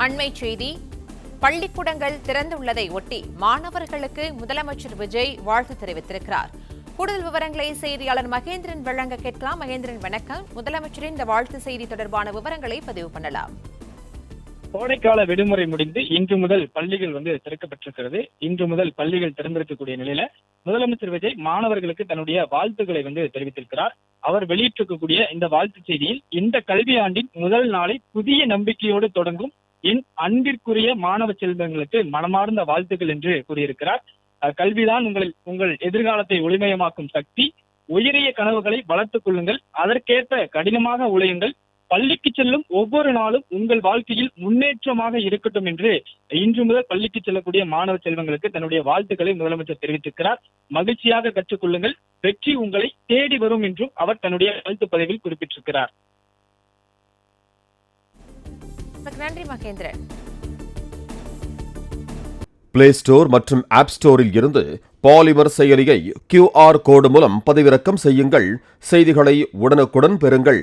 அண்மை செய்தி. பள்ளிக்கூடங்கள் திறந்துள்ளதை ஒட்டி மாணவர்களுக்கு முதலமைச்சர் விஜய் வாழ்த்து தெரிவித்திருக்கிறார். கூடுதல் விவரங்களை செய்தியாளர் மகேந்திரன் வழங்க கேட்கலாம். மகேந்திரன், வணக்கம். முதலமைச்சரின் இந்த வாழ்த்து செய்தி தொடர்பான விவரங்களை பதிவு பண்ணலாம். கோடைக்கால விடுமுறை முடிந்து இன்று முதல் பள்ளிகள் திறக்கப்பட்டிருக்கிறது. இன்று முதல் பள்ளிகள் திறந்திருக்கக்கூடிய நிலையில முதலமைச்சர் விஜய் மாணவர்களுக்கு தன்னுடைய வாழ்த்துக்களை தெரிவித்திருக்கிறார். அவர் வெளியிட்டிருக்கக்கூடிய இந்த வாழ்த்து செய்தியில், இந்த கல்வியாண்டின் முதல் நாளை புதிய நம்பிக்கையோடு தொடங்கும் என் அன்பிற்குரிய மாணவ செல்வங்களுக்கு மனமார்ந்த வாழ்த்துக்கள் என்று கூறியிருக்கிறார். கல்விதான் உங்கள் எதிர்காலத்தை ஒளிமயமாக்கும் சக்தி. உயரிய கனவுகளை வளர்த்துக் கொள்ளுங்கள், அதற்கேற்ப கடினமாக உழையுங்கள். பள்ளிக்கு செல்லும் ஒவ்வொரு நாளும் உங்கள் வாழ்க்கையில் முன்னேற்றமாக இருக்கட்டும் என்று இன்று முதல் பள்ளிக்கு செல்லக்கூடிய மாணவ செல்வங்களுக்கு தன்னுடைய வாழ்த்துக்களை முதலமைச்சர் தெரிவித்திருக்கிறார். மகிழ்ச்சியாக கற்றுக்கொள்ளுங்கள், வெற்றி உங்களை தேடி வரும் என்றும் அவர் தன்னுடைய வாழ்த்து பதிவில் குறிப்பிட்டிருக்கிறார். நன்றி மகேந்திரன். பிளே ஸ்டோர் மற்றும் ஆப் ஸ்டோரில் இருந்து பாலிமர் செயலியை QR கோடு மூலம் பதிவிறக்கம் செய்யுங்கள். செய்திகளை உடனுக்குடன் பெறுங்கள்.